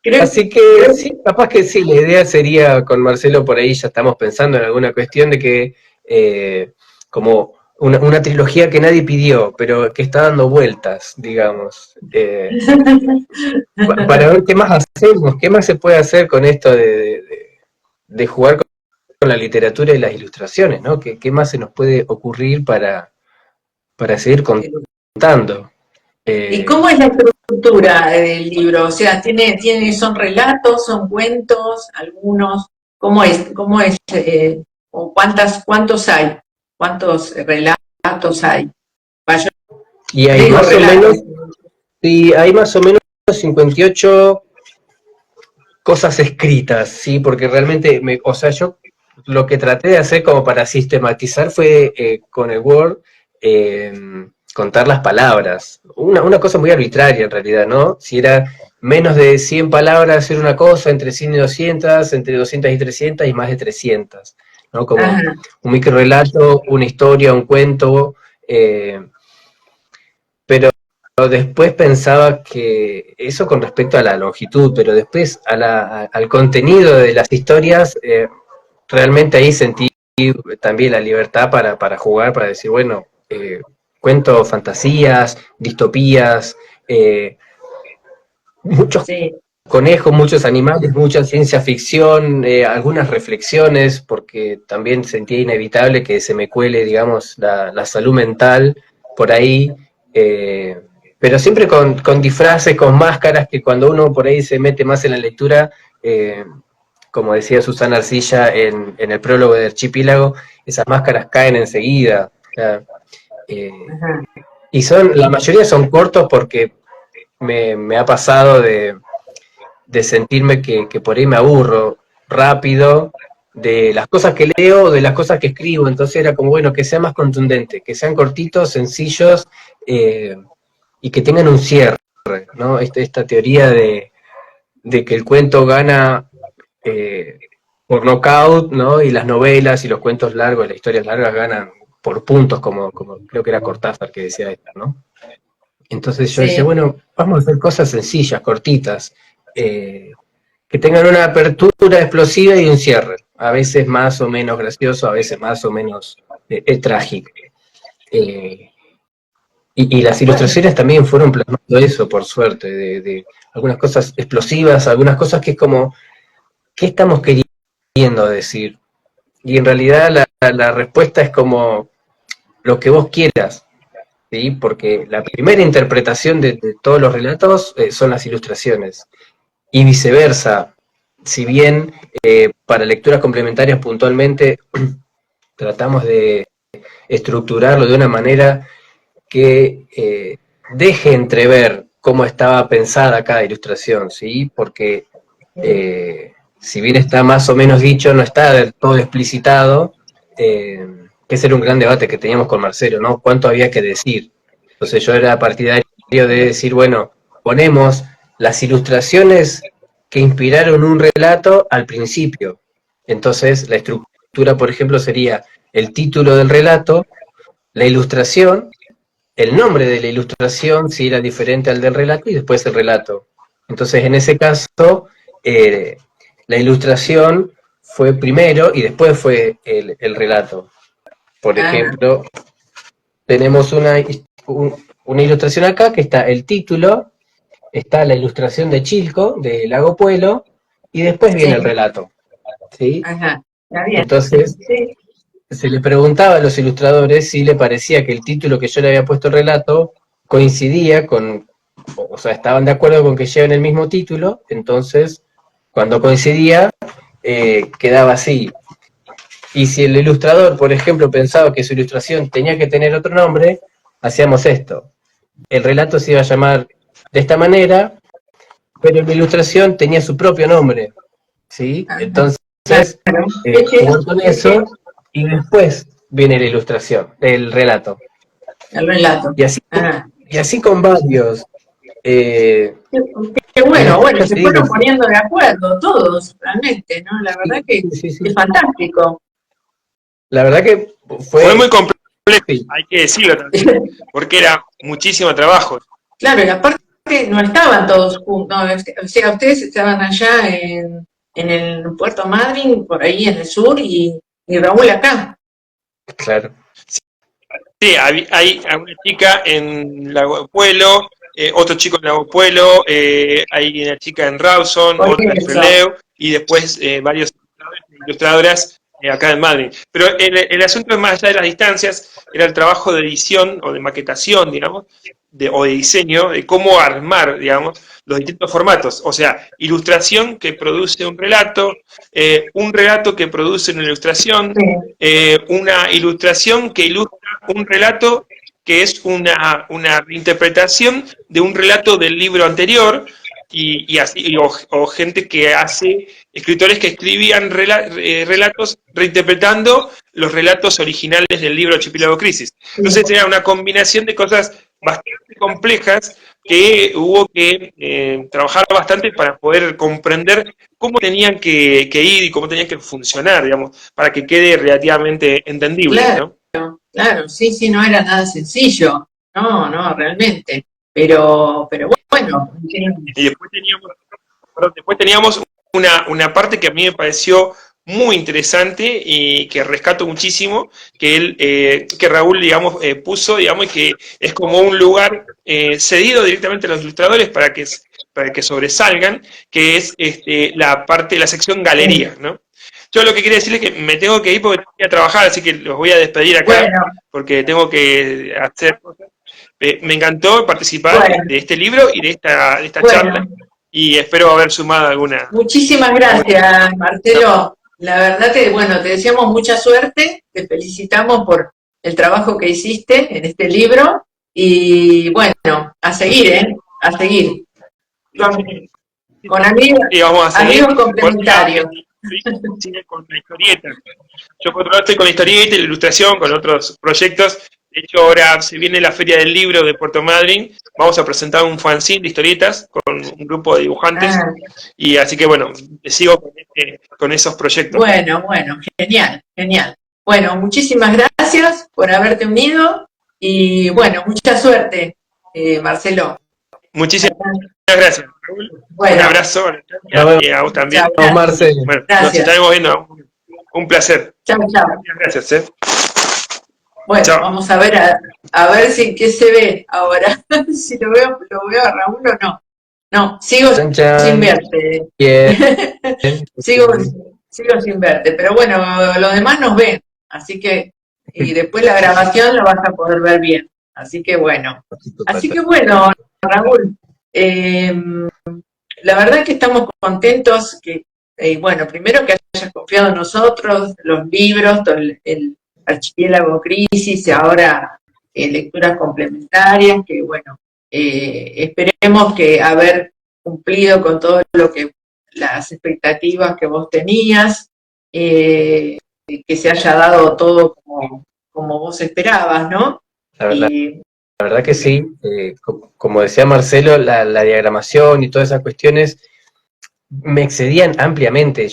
[SPEAKER 1] Creo,
[SPEAKER 2] Así que
[SPEAKER 1] creo
[SPEAKER 2] sí, capaz que sí, la idea sería con Marcelo por ahí ya estamos pensando en alguna cuestión de que como una trilogía que nadie pidió, pero que está dando vueltas, digamos, para ver qué más hacemos, qué más se puede hacer con esto de jugar con la literatura y las ilustraciones, ¿no? ¿Qué más se nos puede ocurrir para seguir
[SPEAKER 1] que
[SPEAKER 2] contando?
[SPEAKER 1] ¿Y
[SPEAKER 2] Eh,
[SPEAKER 1] cómo es la estructura del libro? O sea, son relatos, son cuentos, algunos, cómo es, o cuántos hay? ¿Cuántos relatos hay? Yo
[SPEAKER 2] y hay
[SPEAKER 1] digo
[SPEAKER 2] más o menos,
[SPEAKER 1] relatos.
[SPEAKER 2] sí, hay más o menos 58 cosas escritas, ¿sí? Porque realmente, o sea, yo lo que traté de hacer como para sistematizar fue con el Word eh, contar las palabras. Una cosa muy arbitraria en realidad, ¿no? Si era menos de 100 palabras hacer una cosa, entre 100 y 200, entre 200 y 300 y más de 300, ¿no? Como
[SPEAKER 1] Ajá,
[SPEAKER 2] un microrelato, una historia, un cuento, pero después pensaba que eso con respecto a la longitud, pero después al contenido de las historias, realmente ahí sentí también la libertad para jugar, para decir, bueno, cuento fantasías, distopías, muchos
[SPEAKER 1] sí.
[SPEAKER 2] conejos, muchos animales, mucha ciencia ficción, algunas reflexiones, porque también sentía inevitable que se me cuele, digamos, la salud mental por ahí, pero siempre con disfraces, con máscaras, que cuando uno por ahí se mete más en la lectura, como decía Susana Arcilla en el prólogo de Archipiélago, esas máscaras caen enseguida. O sea, y la mayoría son cortos porque me ha pasado de sentirme que por ahí me aburro rápido de las cosas que leo o de las cosas que escribo, entonces era como, bueno, que sea más contundente, que sean cortitos, sencillos, y que tengan un cierre, ¿no? Esta teoría de que el cuento gana por nocaut, ¿no? Y las novelas y los cuentos largos, las historias largas ganan por puntos, como creo que era Cortázar que decía esto, ¿no? Entonces yo decía, bueno, vamos a hacer cosas sencillas, cortitas, que tengan una apertura explosiva y un cierre, a veces más o menos gracioso, a veces más o menos trágico. Y las ilustraciones también fueron plasmando eso, por suerte, de algunas cosas explosivas, algunas cosas que es como, ¿qué estamos queriendo decir? Y en realidad la respuesta es como lo que vos quieras, ¿sí? Porque la primera interpretación de todos los relatos son las ilustraciones. Y viceversa, si bien para lecturas complementarias puntualmente tratamos de estructurarlo de una manera que deje entrever cómo estaba pensada cada ilustración, ¿sí? Porque si bien está más o menos dicho, no está del todo explicitado, que ese era un gran debate que teníamos con Marcelo, ¿no? ¿Cuánto había que decir? Entonces yo era partidario de decir, bueno, ponemos las ilustraciones que inspiraron un relato al principio. Entonces la estructura, por ejemplo, sería el título del relato, la ilustración, el nombre de la ilustración, si era diferente al del relato, y después el relato. Entonces, en ese caso, la ilustración fue primero y después fue el relato. Por ejemplo, tenemos una ilustración acá que está el título, está la ilustración de Chilco, de Lago Puelo, y después viene el relato. ¿Sí?
[SPEAKER 1] Ajá, está bien.
[SPEAKER 2] Entonces, se le preguntaba a los ilustradores si le parecía que el título que yo le había puesto al relato coincidía con, o sea, estaban de acuerdo con que lleven el mismo título, entonces, cuando coincidía, quedaba así. Y si el ilustrador, por ejemplo, pensaba que su ilustración tenía que tener otro nombre, hacíamos esto. El relato se iba a llamar de esta manera, pero la ilustración tenía su propio nombre, ¿sí? Entonces, jugar con eso, y después viene la ilustración, el relato.
[SPEAKER 1] El relato.
[SPEAKER 2] Y así con varios.
[SPEAKER 1] Qué bueno, se fueron poniendo de acuerdo todos, realmente, ¿no? La verdad que es fantástico.
[SPEAKER 2] La verdad que
[SPEAKER 3] fue muy complejo, hay que decirlo también, porque era muchísimo trabajo.
[SPEAKER 1] Claro, y aparte no estaban todos juntos, o sea, ustedes estaban allá en el Puerto Madryn, por ahí en el sur, y Raúl acá.
[SPEAKER 2] Claro.
[SPEAKER 3] Sí, hay una chica en Lago Puelo, otro chico en Lago Puelo, hay una chica en Rawson, otra en Freleu, y después varios ilustradoras acá en Madrid. Pero el asunto es más allá de las distancias, era el trabajo de edición o de maquetación, digamos, o de diseño, de cómo armar, digamos, los distintos formatos. O sea, ilustración que produce un relato que produce una ilustración, una ilustración que ilustra un relato que es una reinterpretación de un relato del libro anterior, y así, o gente que hace, escritores que escribían relatos reinterpretando los relatos originales del libro Archipiélago Crisis. Entonces era una combinación de cosas bastante complejas que hubo que trabajar bastante para poder comprender cómo tenían que ir y cómo tenían que funcionar, digamos, para que quede relativamente entendible,
[SPEAKER 1] claro, ¿no? Claro, sí, no era nada sencillo, no, realmente, pero bueno.
[SPEAKER 3] Y después teníamos una parte que a mí me pareció muy interesante y que rescato muchísimo, que Raúl, digamos, puso, digamos, y que es como un lugar cedido directamente a los ilustradores para que para que sobresalgan, que es la sección galería, ¿no? Yo lo que quería decirles es que me tengo que ir porque tengo que ir a trabajar, así que los voy a despedir acá,
[SPEAKER 1] Bueno,
[SPEAKER 3] porque tengo que hacer cosas. Me encantó participar
[SPEAKER 1] bueno,
[SPEAKER 3] de este libro y de esta
[SPEAKER 1] bueno.
[SPEAKER 3] charla, y espero haber sumado alguna...
[SPEAKER 1] Muchísimas gracias, Marcelo. La verdad que, bueno, te deseamos mucha suerte, te felicitamos por el trabajo que hiciste en este libro y, bueno, a seguir, ¿eh? A seguir. Con, con amigos,
[SPEAKER 3] Y vamos a seguir,
[SPEAKER 1] amigos
[SPEAKER 3] porque
[SPEAKER 1] complementarios.
[SPEAKER 3] sigue con la historieta. Yo por otro lado estoy con la historieta y la ilustración, con otros proyectos. De hecho, ahora se viene la Feria del Libro de Puerto Madryn. Vamos a presentar un fanzine de historietas con un grupo de dibujantes.
[SPEAKER 1] Ah,
[SPEAKER 3] Y así que, bueno, sigo con esos proyectos.
[SPEAKER 1] bueno, genial, genial. Bueno, muchísimas gracias por haberte unido y, bueno, mucha suerte, Marcelo.
[SPEAKER 3] Muchísimas gracias, Raúl.
[SPEAKER 1] Bueno,
[SPEAKER 3] un abrazo y a vos también.
[SPEAKER 1] chao,
[SPEAKER 2] Marce.
[SPEAKER 3] Bueno, nos
[SPEAKER 1] gracias.
[SPEAKER 3] estaremos viendo. Un placer.
[SPEAKER 1] Chao.
[SPEAKER 3] Muchas gracias.
[SPEAKER 1] Bueno,
[SPEAKER 3] Chao.
[SPEAKER 1] vamos a ver si qué se ve ahora. Si lo veo a Raúl o no. No, sigo
[SPEAKER 2] Chan, chan.
[SPEAKER 1] sin verte.
[SPEAKER 2] Bien.
[SPEAKER 1] sigo sin verte, pero bueno, los demás nos ven, así que, y después la grabación la vas a poder ver bien. Así que bueno, Raúl, la verdad es que estamos contentos que, bueno, primero que hayas confiado en nosotros, los libros, todo el Archipiélago Crisis, y ahora lecturas complementarias, que bueno, esperemos que haber cumplido con todo lo que, las expectativas que vos tenías, que se haya dado todo como vos esperabas, ¿no?
[SPEAKER 2] La verdad que sí, como decía Marcelo, la diagramación y todas esas cuestiones me excedían ampliamente.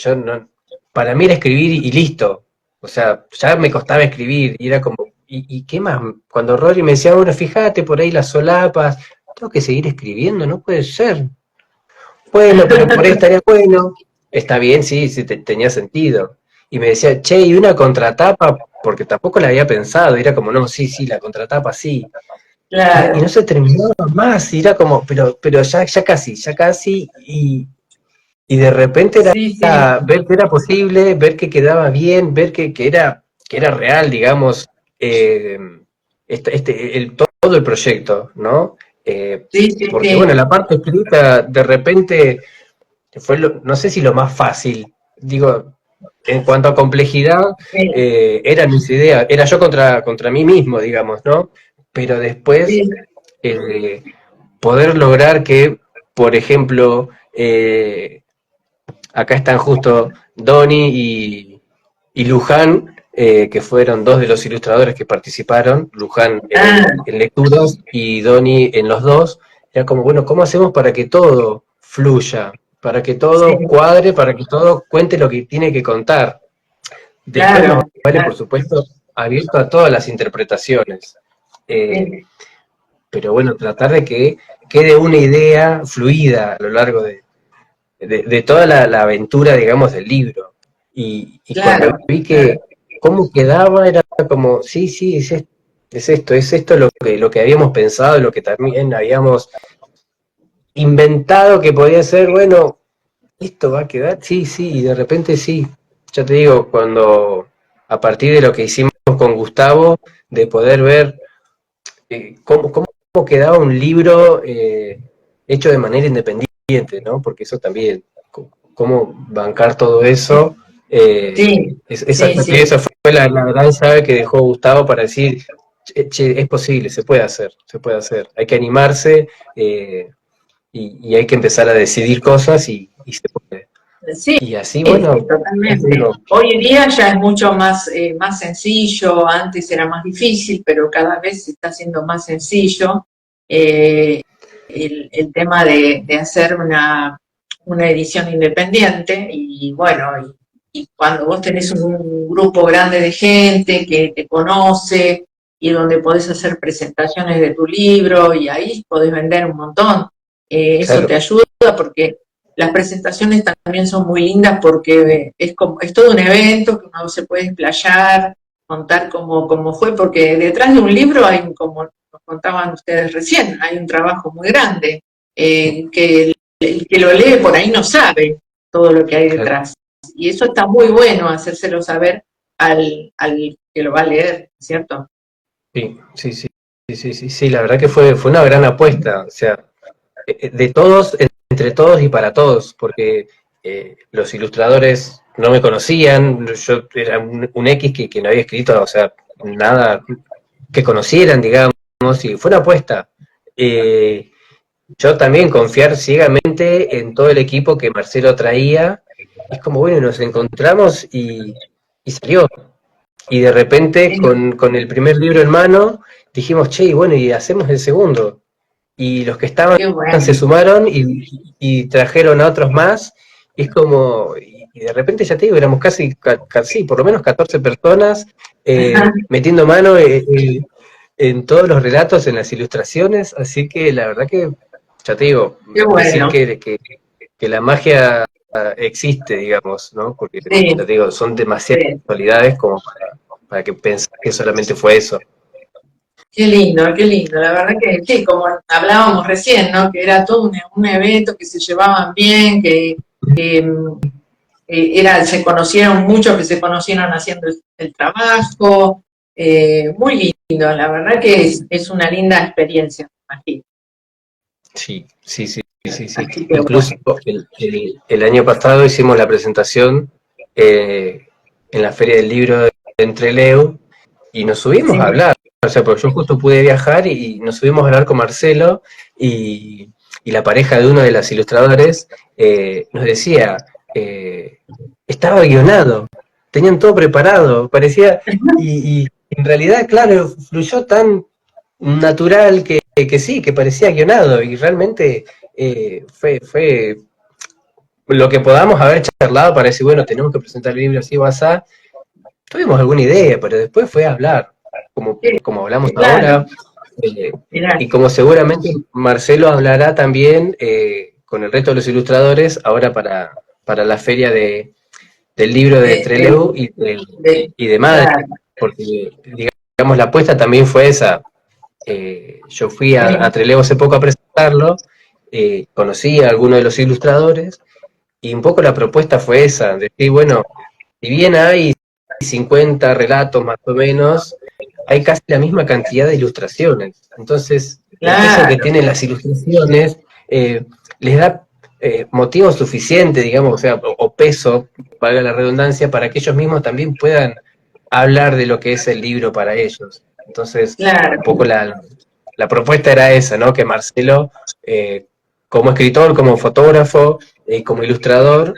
[SPEAKER 2] Para mí era escribir y listo. O sea, ya me costaba escribir y era como, ¿y qué más? Cuando Rory me decía, bueno, fíjate por ahí las solapas, tengo que seguir escribiendo, no puede ser. Bueno, pero por ahí estaría bueno. Está bien, sí, tenía sentido. Y me decía, che, ¿y una contratapa? Porque tampoco la había pensado. Y era como, no, sí, la contratapa sí.
[SPEAKER 1] Claro.
[SPEAKER 2] Y no se terminaba más. Y era como, pero ya casi. Y de repente era ver que era posible, ver que quedaba bien, ver que era real, digamos, todo el proyecto, ¿no? Porque bueno, la parte escrita de repente fue, no sé si lo más fácil, digo, en cuanto a complejidad, eran mis ideas, era yo contra mí mismo, digamos, ¿no? Pero después, poder lograr que, por ejemplo, acá están justo Doni y Luján, que fueron dos de los ilustradores que participaron, Luján en lecturas y Doni en los dos. Era como, bueno, ¿cómo hacemos para que todo fluya? Para que todo cuadre, para que todo cuente lo que tiene que contar. Después vale, por supuesto, abierto a todas las interpretaciones. Pero bueno, tratar de que quede una idea fluida a lo largo de toda la aventura, digamos, del libro. Y cuando vi que cómo quedaba, era como, sí, es esto lo que habíamos pensado, lo que también habíamos inventado que podía ser, bueno, esto va a quedar, sí, y de repente sí. Ya te digo, cuando a partir de lo que hicimos con Gustavo, de poder ver cómo quedaba un libro hecho de manera independiente, ¿no? Porque eso también, cómo bancar todo eso, esa fue la gran llave que dejó Gustavo para decir, che, es posible, se puede hacer, hay que animarse y hay que empezar a decidir cosas y se puede. Y así, bueno,
[SPEAKER 1] totalmente. Hoy en día ya es mucho más sencillo, antes era más difícil, pero cada vez se está haciendo más sencillo el tema de hacer una edición independiente, y bueno, y cuando vos tenés un grupo grande de gente que te conoce y donde podés hacer presentaciones de tu libro y ahí podés vender un montón, eso te ayuda porque las presentaciones también son muy lindas porque es todo un evento que uno se puede explayar, contar cómo fue, porque detrás de un libro hay, como nos contaban ustedes recién, hay un trabajo muy grande, que que lo lee por ahí no sabe todo lo que hay detrás. Y eso está muy bueno, hacérselo saber al que lo va a leer, ¿cierto?
[SPEAKER 2] Sí, la verdad que fue una gran apuesta, o sea, de todos, entre todos y para todos, porque los ilustradores no me conocían, yo era un X que no había escrito, o sea, nada que conocieran, digamos, y fue una apuesta. Yo también confiar ciegamente en todo el equipo que Marcelo traía, es como, bueno, nos encontramos y salió. Y de repente, con el primer libro en mano, dijimos, che, y bueno, y hacemos el segundo. Y los que estaban se sumaron y trajeron a otros más. Y es como, y de repente ya te digo, éramos casi por lo menos 14 personas metiendo mano en todos los relatos, en las ilustraciones. Así que la verdad que, ya te digo, decir que la magia existe, digamos, ¿no? Porque ya te digo, son demasiadas casualidades como para que pensar que solamente fue eso.
[SPEAKER 1] Qué lindo, la verdad que sí, como hablábamos recién, ¿no? Que era todo un evento, que se llevaban bien, que se conocieron muchos, que se conocieron haciendo el trabajo, muy lindo, la verdad que es una linda experiencia, me imagino.
[SPEAKER 2] Sí. Incluso el año pasado hicimos la presentación en la Feria del Libro de Entreleu y nos subimos a hablar, o sea, porque yo justo pude viajar y nos subimos a hablar con Marcelo y la pareja de uno de los ilustradores nos decía, estaba guionado, tenían todo preparado, parecía, y en realidad, claro, fluyó tan natural que sí, que parecía guionado, y realmente fue lo que podamos haber charlado para decir, bueno, tenemos que presentar el libro así o así. Tuvimos alguna idea, pero después fue a hablar, como hablamos ahora, y como seguramente Marcelo hablará también con el resto de los ilustradores ahora para la feria del libro de Trelew y de Madrid, porque digamos la apuesta también fue esa. Yo fui a Trelew hace poco a presentarlo, conocí a algunos de los ilustradores, y un poco la propuesta fue esa, de decir, bueno, si bien hay 50 relatos más o menos, hay casi la misma cantidad de ilustraciones. Entonces, el peso que tienen las ilustraciones les da motivo suficiente, digamos, o sea, o peso, valga la redundancia, para que ellos mismos también puedan hablar de lo que es el libro para ellos. Entonces, un poco la propuesta era esa, ¿no? Que Marcelo, como escritor, como fotógrafo, como ilustrador,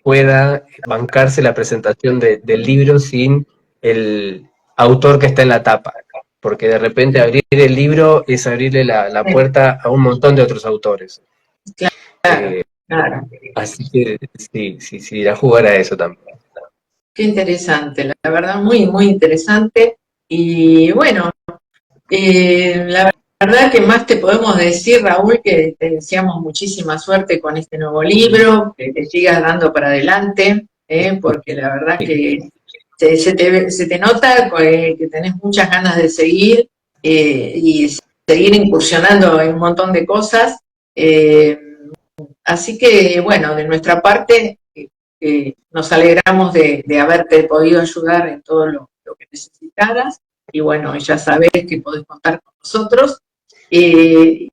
[SPEAKER 2] pueda bancarse la presentación del libro sin el autor que está en la tapa, porque de repente abrir el libro es abrirle la puerta a un montón de otros autores.
[SPEAKER 1] Claro.
[SPEAKER 2] Así que sí, la jugar a eso también.
[SPEAKER 1] Qué interesante, la verdad, muy, muy interesante. Y bueno, la verdad que más te podemos decir, Raúl, que te deseamos muchísima suerte con este nuevo libro, que te sigas dando para adelante, porque la verdad que se te nota que tenés muchas ganas de seguir y seguir incursionando en un montón de cosas. Así que, bueno, de nuestra parte, nos alegramos de haberte podido ayudar en todo lo que necesitaras. Y bueno, ya sabés que podés contar con nosotros. Y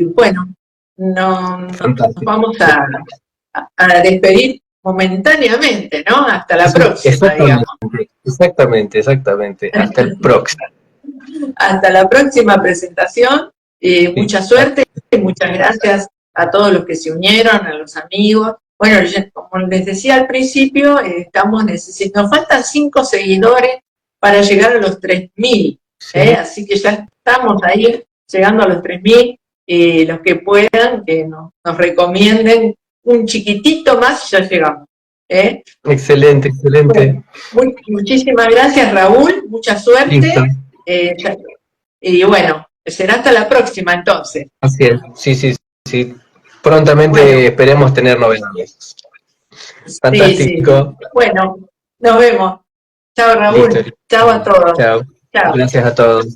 [SPEAKER 1] bueno, nos vamos a despedir momentáneamente, ¿no? Hasta la próxima, digamos.
[SPEAKER 2] Exactamente. Hasta el próximo.
[SPEAKER 1] Hasta la próxima presentación. Mucha suerte y muchas gracias a todos los que se unieron, a los amigos. Bueno, como les decía al principio, nos faltan 5 seguidores para llegar a los 3.000, así que ya estamos ahí llegando a los 3.000, los que puedan, que nos recomienden un chiquitito más y ya llegamos.
[SPEAKER 2] Excelente.
[SPEAKER 1] Bueno, muchísimas gracias, Raúl, mucha suerte, y bueno, será hasta la próxima entonces.
[SPEAKER 2] Así es, sí. Prontamente esperemos tener novedades. Fantástico.
[SPEAKER 1] Sí. Bueno, nos vemos. Chao, Raúl.
[SPEAKER 2] Listo.
[SPEAKER 1] Chao a todos.
[SPEAKER 2] Chao. Gracias a todos.